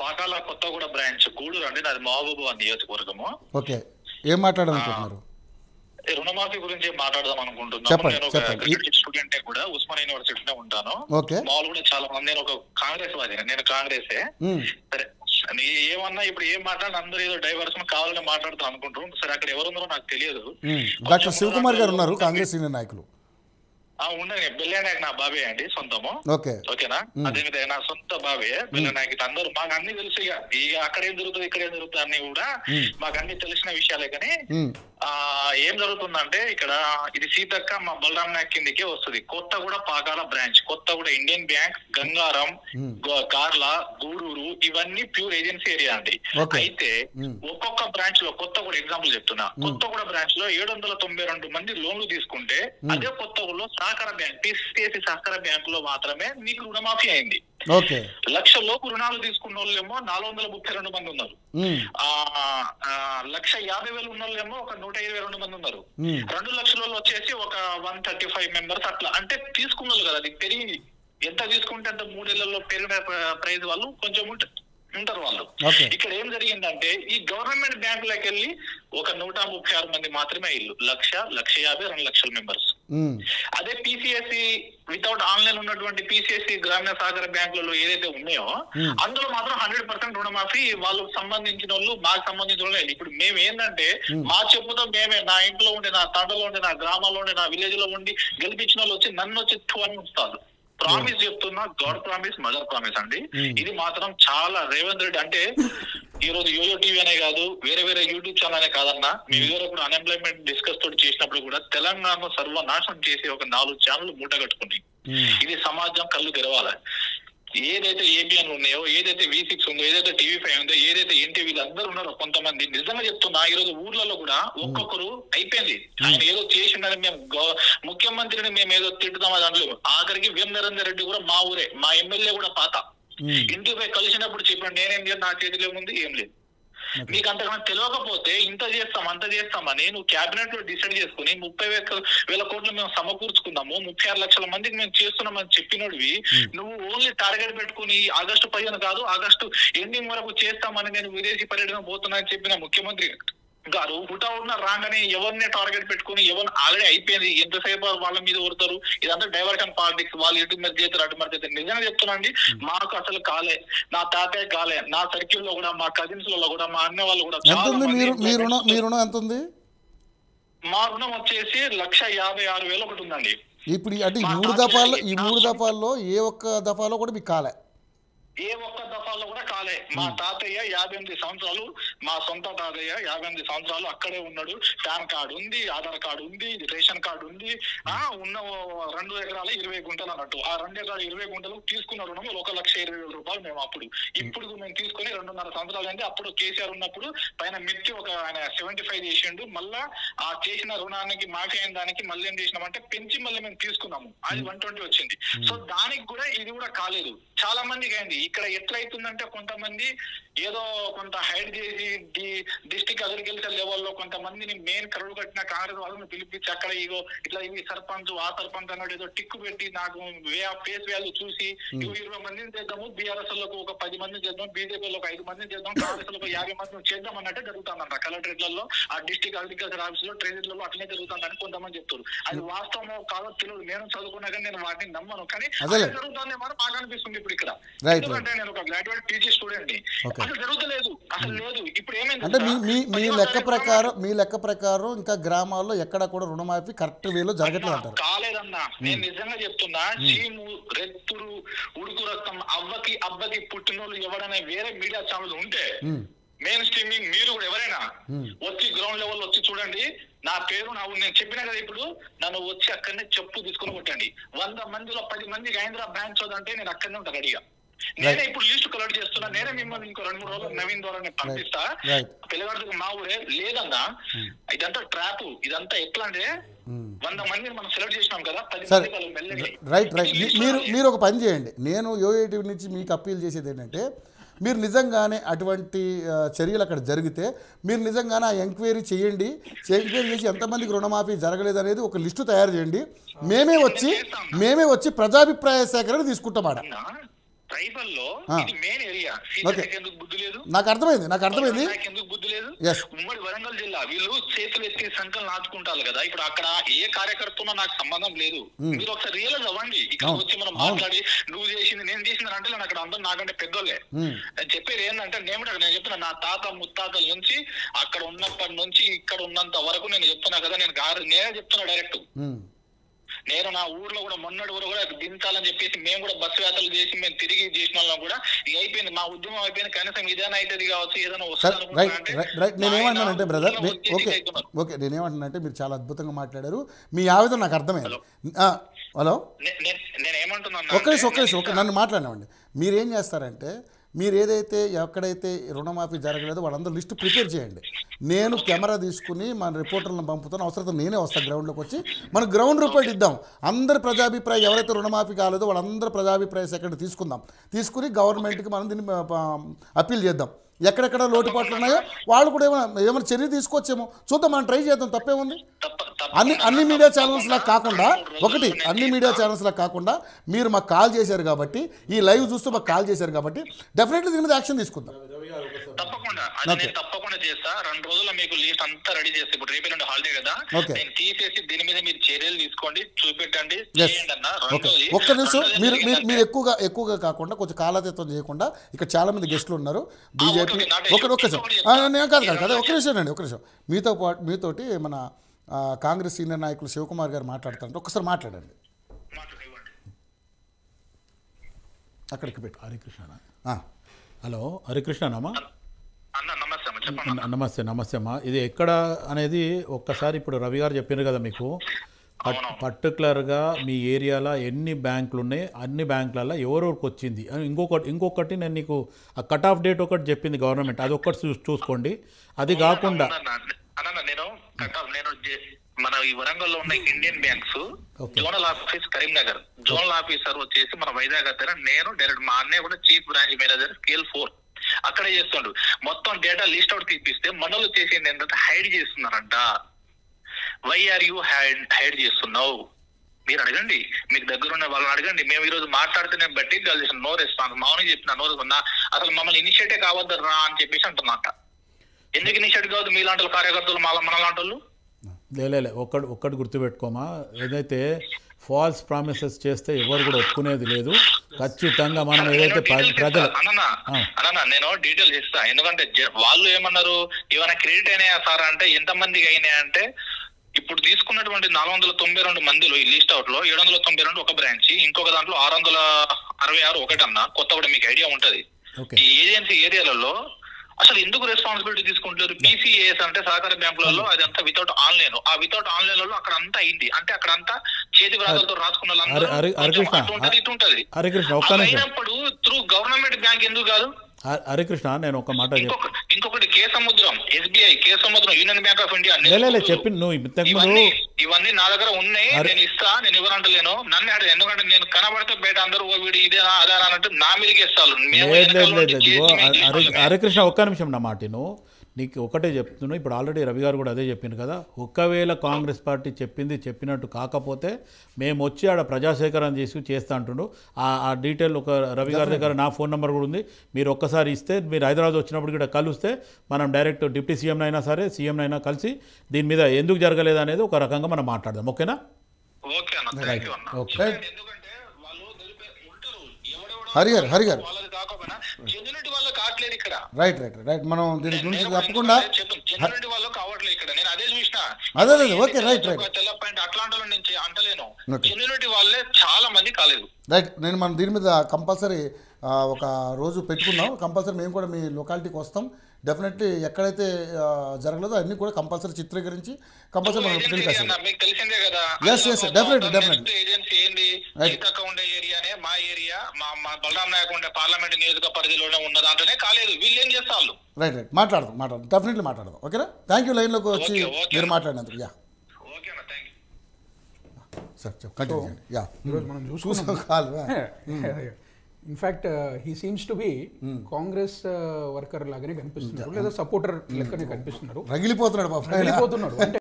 Pakala Kothaguda branch Gudur అండి, నాది Mahabubabad నియోజకవర్గము. Okay, ఏం మాట్లాడాలనుకుంటున్నారు? రుణమాఫీ గురించి మాట్లాడదాం అనుకుంటున్నాను. నేను ఒక గ్రాడ్యుయేట్ స్టూడెంట్ కూడా ఉస్మాన్ యూనివర్సిటీలో ఉంటాను. మామూలు కూడా చాలా మంది, నేను ఒక కాంగ్రెస్ వాది, నేను కాంగ్రెసే. సరే ఏమన్నా ఇప్పుడు ఏం మాట్లాడిన అందరూ ఏదో డైవర్షన్ కావాలని మాట్లాడుతాం అనుకుంటారు. సరే అక్కడ ఎవరున్నారో నాకు తెలియదు. డాక్టర్ శివకుమార్ గారు ఉన్నారు, కాంగ్రెస్ సీనియర్ నాయకులు. ఉండండి, బెల్లెనాయక్ నా బాబే అండి, సొంతము. ఓకేనా? అదే విధంగా నా సొంత బాబే బెల్లెనాయక్. అందరూ మాకు అన్ని తెలుసు. ఇక అక్కడ ఏం జరుగుతుంది, ఇక్కడ ఏం జరుగుతుంది అన్ని కూడా మాకు అన్ని తెలిసిన విషయాలే. కానీ ఏం జరుగుతుందంటే ఇక్కడ ఇది సీతక్క మా బలరాం నాయక్ కిందకే వస్తుంది. Kothaguda Pakala branch, Kothaguda Indian bank, Gangaram, కార్ల, గూడూరు ఇవన్నీ ప్యూర్ ఏజెన్సీ ఏరియా అండి. అయితే ఒక్కొక్క బ్రాంచ్ లో, కొత్తగూడ ఎగ్జాంపుల్ చెప్తున్నా, కొత్తగూడ బ్రాంచ్ లో 792 మంది లోన్లు తీసుకుంటే అదే కొత్తగూడలో సహకార బ్యాంక్, పిసిసి సహకార బ్యాంకు లో మాత్రమే మీకు రుణమాఫీ అయింది. 1,00,000 లోపు రుణాలు తీసుకున్న వాళ్ళేమో 432 మంది ఉన్నారు. 1,50,000 ఉన్న వాళ్ళేమో ఒక 122 మంది ఉన్నారు. 2 లక్షల వచ్చేసి ఒక 135 మెంబర్స్. అట్లా అంటే తీసుకున్న వాళ్ళు కదా, అది పెరిగి ఎంత తీసుకుంటే అంత 3 ఏళ్లలో పెరిగిన ప్రైజ్ వాళ్ళు కొంచెం ఉంటారు వాళ్ళు. ఇక్కడ ఏం జరిగిందంటే ఈ గవర్నమెంట్ బ్యాంకులకు వెళ్ళి ఒక 136 మంది మాత్రమే ఇల్లు, 1,50,000, 2 లక్షల మెంబర్స్. అదే పిసిఎస్సి వితౌట్ ఆన్లైన్ ఉన్నటువంటి పిసిఎస్సి గ్రామీణ సహకార బ్యాంకులలో ఏదైతే ఉన్నాయో అందులో మాత్రం 100% రుణమాఫీ వాళ్ళకు సంబంధించిన వాళ్ళు, మాకు సంబంధించిన వాళ్ళు. ఇప్పుడు మేము ఏంటంటే మా చెప్పుతో మేమే, నా ఇంట్లో ఉండి, నా తండలో ఉండి, నా గ్రామాల్లో ఉండి, నా విలేజ్ లో ఉండి గెలిపించిన వాళ్ళు వచ్చి నన్ను వచ్చి అని ఉంచుతారు. ప్రామిస్ చెప్తున్నా, గాడ్ ప్రామిస్, మదర్ ప్రామిస్ అండి. ఇది మాత్రం చాలా రేవంత్ రెడ్డి అంటే ఈ రోజు యోయో టీవీ అనే కాదు, వేరే వేరే యూట్యూబ్ ఛానల్ అనే కాదన్నా, మీ దగ్గర కూడా అన్ఎంప్లాయ్మెంట్ డిస్కస్ తోటి చేసినప్పుడు కూడా తెలంగాణ సర్వనాశనం చేసి ఒక 4 ఛానల్ మూట కట్టుకుంది. ఇది సమాజం కళ్ళు తెరవాలి. ఏదైతే ఏబిఎన్ ఉన్నాయో, ఏదైతే V6 ఉందో, ఏదైతే TV5 ఉందో, ఏదైతే ఎన్టీవీలు అందరూ ఉన్నారో కొంతమంది, నిజంగా చెప్తున్నా ఈ రోజు ఊర్లలో కూడా ఒక్కొక్కరు అయిపోయింది. ఆయన ఏదో చేసిండని మేము ముఖ్యమంత్రిని మేము ఏదో తిట్టుదామా దాంట్లో. ఆఖరికి వేం నరేందర్ రెడ్డి కూడా మా ఊరే, మా ఎమ్మెల్యే కూడా పాత. ఇంటికి పోయి కలిసినప్పుడు చెప్పండి, నేనేం లేదు, నా చేతిలో ఏముంది, ఏం లేదు. మీకు అంతకన్నా తెలియకపోతే ఇంత చేస్తాం అంత చేస్తామని నువ్వు క్యాబినెట్ లో డిసైడ్ చేసుకుని 30,000 కోట్లు మేము సమకూర్చుకున్నాము, 36 లక్షల మందికి మేము చేస్తున్నామని చెప్పినవి నువ్వు ఓన్లీ టార్గెట్ పెట్టుకుని ఆగస్టు 15 కాదు ఆగస్టు ఎండింగ్ వరకు చేస్తామని నేను విదేశీ పర్యటన పోతున్నా అని చెప్పిన ముఖ్యమంత్రి గారు హుటా ఉన్న రాగానే ఎవరిని టార్గెట్ పెట్టుకుని ఎవరిని ఆల్రెడీ అయిపోయింది, ఎంతసేపు వాళ్ళ మీద కొడతారు. ఇదంతా డైవర్షన్ పాలిటిక్స్. వాళ్ళు ఇటు మీద చేస్తారు, అటు మీద చేస్తారు. నిజంగా చెప్తున్నాండి, మాకు అసలు కాలే, నా తాతయ్య కాలే, నా సర్కిల్ లో కూడా, మా కజిన్స్ లో కూడా, మా అన్న వాళ్ళు కూడా. మా రుణం వచ్చేసి 1,56,000 ఒకటి ఉందండి. ఇప్పుడు అంటే ఈ 3 దఫాల్లో ఏ ఒక్క దఫాలో కూడా మీకు కాలే? ఏ ఒక్క దఫాల్లో కూడా కాలే. మా తాతయ్య 58 సంవత్సరాలు, మా సొంత తాతయ్య 58 సంవత్సరాలు అక్కడే ఉన్నాడు. పాన్ కార్డు ఉంది, ఆధార్ కార్డు ఉంది, రేషన్ కార్డు ఉంది. ఉన్న 2 ఎకరాల 20 గుంటలు అన్నట్టు. ఆ 2 ఎకరాల 20 గుంటలు తీసుకున్న రుణం 1,20,000 రూపాయలు మేము అప్పుడు. ఇప్పుడు మేము తీసుకుని 2.5 సంవత్సరాలు అయింది. అప్పుడు కేసీఆర్ ఉన్నప్పుడు పైన మెచ్చి ఒక ఆయన 75 చేసిండు. మళ్ళా ఆ చేసిన రుణానికి మాఫీ అయిన దానికి మళ్ళీ ఏం చేసినామంటే పెంచి మళ్ళీ మేము తీసుకున్నాము. అది 120 వచ్చింది. సో దానికి కూడా ఇది కూడా కాలేదు. చాలా మందికి అయింది. ఇక్కడ ఎట్లయితుందంటే కొంతమంది ఏదో కొంత హైడ్ చేసి డిస్ట్రిక్ట్ అగ్రికల్చర్ లెవెల్లో కొంతమందిని మెయిన్ కరువు కట్టిన కాంగ్రెస్ వాళ్ళని పిలిపించి అక్కడ ఇగో ఇట్లా ఇవి సర్పంచ్ ఆ సర్పంచ్ అన్నాడు ఏదో టిక్కు పెట్టి నాకు ఫేస్ వాల్యూ చూసి 20 మందిని చేద్దాము, బీఆర్ఎస్ లకు ఒక 10 మందిని చేద్దాం, బీజేపీలో ఒక 5 మందిని చేద్దాం, కాంగ్రెస్ లో 50 మందిని చేద్దాం అన్నట్టే జరుగుతుందంట. కలెక్టరేట్లలో, ఆ డిస్ట్రిక్ట్ అగ్రికల్చర్ ఆఫీస్ లో, ట్రెజరీలలో అట్లనే జరుగుతుందని కొంతమంది చెప్తారు. అది వాస్తవమో కాదో తెలియదు. నేను చదువుకున్నా కానీ నేను వాటిని నమ్మను. కానీ జరుగుతుంది మరి బాగా అనిపిస్తుంది ఇప్పుడు ఇక్కడ. ఎందుకంటే నేను ఒక గ్రాడ్యుయేట్ పీజీ స్టూడెంట్ ని. అసలు జరుగుతలేదు, అసలు లేదు. ఇప్పుడు ఏమైంది అంటే మీ లెక్క ప్రకారం ఇంకా గ్రామాల్లో ఎక్కడ కూడా రుణమాఫీ కరెక్ట్ వేలో జరగట్లేదు అంటారు? కాలేదన్నా, నేను నిజంగా చెప్తున్నా. చీము, రెత్తురు, ఉడుకు రక్తం, అబ్బకి పుట్టినోళ్ళు ఎవరైనా వేరే మీడియా ఛానల్ ఉంటే మెయిన్ స్ట్రీమింగ్ మీరు కూడా ఎవరైనా వచ్చి గ్రౌండ్ లెవెల్ వచ్చి చూడండి. నా పేరు నేను చెప్పినా కదా, ఇప్పుడు నన్ను వచ్చి అక్కడనే చెప్పు తీసుకుని కొట్టండి. 100 మందిలో 10 మందికి హైదరాబాద్ బ్రాంచ్ అంటే నేను అక్కడనే ఉంటాను రెడీగా. నేనే ఇప్పుడు లిస్ట్ కలెక్ట్ చేస్తున్నా. నేనే మిమ్మల్ని ఇంకో 2-3 రోజులు నవీన్ ద్వారా నేను పంపిస్తా. పిల్లగాడికి మా ఊరే లేదన్నా. ఇదంతా ట్రాప్. ఇదంతా ఎట్లా అంటే 100 మందిని మనం సెలెక్ట్ చేసినాం కదా, 10 మంది. రైట్. మీరు ఒక పని చేయండి. నేను యోఏటీ నుంచి మీకు అప్పీల్ చేసేది ఏంటంటే, మీరు నిజంగానే అటువంటి చర్యలు అక్కడ జరిగితే మీరు నిజంగానే ఆ ఎంక్వైరీ చేయండి. ఎంక్వైరీ చేసి ఎంతమందికి రుణమాఫీ జరగలేదు అనేది ఒక లిస్టు తయారు చేయండి. మేమే వచ్చి ప్రజాభిప్రాయ సేకరణ తీసుకుంటాం. ట్రైబల్ లో ఇది మెయిన్ ఏరియా. ఎందుకు బుద్ధి లేదు? నాకు అర్థమైంది ఎందుకు బుద్ధి లేదు? Yes. ఉమ్మడి వరంగల్ జిల్లా వీళ్ళు చేతులు ఎత్తి సంకలు నాటుకుంటారు కదా. ఇప్పుడు అక్కడ ఏ కార్యకర్తనో నాకు సంబంధం లేదు. మీరు ఒకసారి రియలైజ్ అవ్వండి. ఇక్కడ వచ్చి మనం మాట్లాడి నువ్వు చేసింది నేను చేసింది అంటే నేను అక్కడ అందరూ నాకంటే పెద్దోళ్ళే. నేను చెప్పేది ఏంటంటే నేను చెప్తున్నా, నా తాత ముత్తాతల నుంచి అక్కడ ఉన్నప్పటి నుంచి ఇక్కడ ఉన్నంత వరకు నేను చెప్తున్నా కదా. నేనే చెప్తున్నా డైరెక్ట్. నేను నా ఊర్లో కూడా మొన్నటి వరకు కూడా దించాలని చెప్పేసి మేము కూడా బస్సు యాత్రలు చేసి మేము తిరిగి చేసిన వాళ్ళం కూడా ఇక అయిపోయింది, మా ఉద్యమం అయిపోయింది. కనీసం ఇదేనా అవుతుంది కావచ్చు, ఏదైనా వస్తుంది. నేనేమంటానంటే బ్రదర్, ఓకే నేనేమంటానంటే మీరు చాలా అద్భుతంగా మాట్లాడారు, మీ ఆవేదన నాకు అర్థమైంది. హలో, నేను ఏమంటున్నాను, ఒక్క నిమిషం నన్ను మాట్లాడినామండి. మీరేం చేస్తారంటే మీరు ఏదైతే ఎక్కడైతే రుణమాఫీ జరగలేదో వాళ్ళందరూ లిస్టు ప్రిపేర్ చేయండి. నేను కెమెరా తీసుకుని మన రిపోర్టర్లను పంపుతాను, అవసరత నేనే వస్తాను గ్రౌండ్లోకి వచ్చి మనం గ్రౌండ్ రిపోర్ట్ ఇద్దాం. అందరి ప్రజాభిప్రాయం ఎవరైతే రుణమాఫీ కాలేదో వాళ్ళందరూ ప్రజాభిప్రాయ సేకరణ తీసుకుని గవర్నమెంట్కి మనం దీన్ని అప్పీల్ చేద్దాం. ఎక్కడెక్కడ లోటుపాట్లు ఉన్నాయో వాళ్ళు కూడా ఏమైనా చర్య తీసుకొచ్చేమో చూద్దాం, మనం ట్రై చేద్దాం, తప్పేముంది. అన్ని మీడియా ఛానల్స్లా కాకుండా మీరు మాకు కాల్ చేశారు కాబట్టి, ఈ లైవ్ చూస్తూ మాకు కాల్ చేశారు కాబట్టి డెఫినెట్లీ దీని మీద యాక్షన్ తీసుకుందాం. తప్పకుండా చేస్తా. 2 రోజుల్లో మీకు లిస్ట్ అంతా రెడీ చేస్తా. ఇప్పుడు రేపు నుండి హాలిడే కదా, నేను తీసేసి దీని మీద మీరు చర్యలు తీసుకోండి, చూపెట్టండి. ఒక్క నిమిషం, మీరు ఎక్కువగా కాకుండా కొంచెం కాలాతీతం చేయకుండా, ఇక్కడ చాలా మంది గెస్టులు ఉన్నారు బీజేపీ. ఒక్క నిమిషం మీతోటి మన కాంగ్రెస్ సీనియర్ నాయకులు శివకుమార్ గారు మాట్లాడుతారంటే ఒక్కసారి మాట్లాడండి. అక్కడికి పెట్టు. హరికృష్ణ, హలో హరికృష్ణనమ్మా. నమస్తే అమ్మా. ఇది ఎక్కడ అనేది ఒక్కసారి ఇప్పుడు రవి గారు చెప్పారు కదా మీకు, పర్టికులర్గా మీ ఏరియాలో ఎన్ని బ్యాంకులు ఉన్నాయి, అన్ని బ్యాంకులలో ఎవరెవరికి వచ్చింది. ఇంకొకటి నేను నీకు ఆ కట్ ఆఫ్ డేట్ ఒకటి చెప్పింది గవర్నమెంట్, అది ఒక్కటి చూసుకోండి. అది కాకుండా నేను మన ఈ వరంగల్లో ఉన్న Indian banks zonal office Karimnagar, zonal officer వచ్చేసి మన వైజాగ్ అతను, నేను డైరెక్ట్ మా అన్నయ్య కూడా చీఫ్ బ్రాంచ్ మేనేజర్ స్కేల్ 4 అక్కడే చేస్తుండు. మొత్తం డేటా లిస్ట్ అవుట్ తీపిస్తే మనలో చేసింది ఏంటంటే హైడ్ చేస్తున్నారంట. వై ఆర్ యూ హైడ్ చేస్తున్నావు? మీరు అడగండి, మీకు దగ్గర ఉన్న వాళ్ళని అడగండి. మేము ఈ రోజు మాట్లాడుతూనే బట్టి నో రెస్పాన్స్. మౌని చెప్పిన నో రెస్పాన్స్. అసలు మమ్మల్ని ఇనిషియేటే కావద్దు రా అని చెప్పేసి అంటున్నట్ట. ఎందుకు ఇనిషియేట్ కావద్దు? మీలాంటి కార్యకర్తలు మనలాంటి వాళ్ళు లేలే ఒక్కటి గుర్తుపెట్టుకోమా, ఏదైతే ఫాల్స్ ప్రామిసెస్ చేస్తే ఎవరు కూడా ఒప్పుకునేది లేదు. ఖచ్చితంగా మనం ఏదైతే ప్రజలు అన్న నేను డీటెయిల్స్ ఇస్తా. ఎందుకంటే వాళ్ళు ఏమన్నారు, ఏమైనా క్రెడిట్ అయినాయా సార్ అంటే ఎంతమందికి అయినాయి అంటే, ఇప్పుడు తీసుకున్నటువంటి 492 మందిలో ఈ లిస్ట్ అవుట్ లో 792 ఒక బ్రాంచ్, ఇంకొక దాంట్లో 666 ఒకటన్నా కొత్తగూడ. మీకు ఐడియా ఉంటది. ఈ ఏజెన్సీ ఏరియాలలో అసలు ఎందుకు రెస్పాన్సిబిలిటీ తీసుకుంటారు? పీసీఏఎస్ అంటే సహకార బ్యాంకులలో అది అంతా వితౌట్ ఆన్లైన్. ఆ వితౌట్ ఆన్లైన్ లో అక్కడ అంతా అయింది. అంటే అక్కడ అంతా చేతి వ్రాతలతో రాసుకున్న అయినప్పుడు త్రూ గవర్నమెంట్ బ్యాంక్ ఎందుకు కాదు? హరికృష్ణ, నేను ఒక మాట ఇంకొకటి Kesamudram, SBI, Kesamudram, union bank of India చెప్పి ఇవన్నీ నా దగ్గర ఉన్నాయి. నేను ఇస్తా, నేను ఇవ్వనంటలేను. నన్ను అడిగి, ఎందుకంటే నేను కనబడితే బయట అందరూ వీడు ఇదేనా అదేనా అన్నట్టు నా మీదకి ఇస్తాను. హరికృష్ణ, ఒక్క నిమిషం నా మాటను నీకు ఒకటే చెప్తున్నా. ఇప్పుడు ఆల్రెడీ రవి గారు కూడా అదే చెప్పింది కదా, ఒకవేళ కాంగ్రెస్ పార్టీ చెప్పినట్టు కాకపోతే మేము వచ్చి ఆడ ప్రజాసేకరణ చేస్తా అంటుండు. ఆ డీటెయిల్ ఒక రవి గారి దగ్గర నా ఫోన్ నెంబర్ కూడా ఉంది. మీరు ఒక్కసారి ఇస్తే, మీరు హైదరాబాద్ వచ్చినప్పుడు కూడా కలిస్తే మనం డైరెక్ట్ డిప్యూటీ సీఎంనైనా సరే సీఎంనైనా కలిసి దీని మీద ఎందుకు జరగలేదు అనేది ఒక రకంగా మనం మాట్లాడదాం. ఓకేనా? హరిగారు రైట్ మనం దీని గురించి తప్పకుండా అదే ఓకే రైట్ నేను మనం దీని మీద కంపల్సరీ ఒక రోజు పెట్టుకుందాం. కంపల్సరీ మేము కూడా మీ లొకాలిటీకి వస్తాం. డెఫినెట్లీ ఎక్కడైతే జరగలేదో అన్ని కూడా కంపల్సరీ చిత్రీకరించి కంపల్సరీ మనం రైట్ మాట్లాడదాం డెఫినెట్లీ మాట్లాడదాం. ఓకేనా? Thank you. లైన్లోకి వచ్చి మీరు మాట్లాడినందుకు. In fact he seems to be Congress worker లాగానే కనిపిస్తున్నారు, లేదా సపోర్టర్ లెక్కనే కనిపిస్తున్నారు. రగిలిపోతున్నాడు అంటే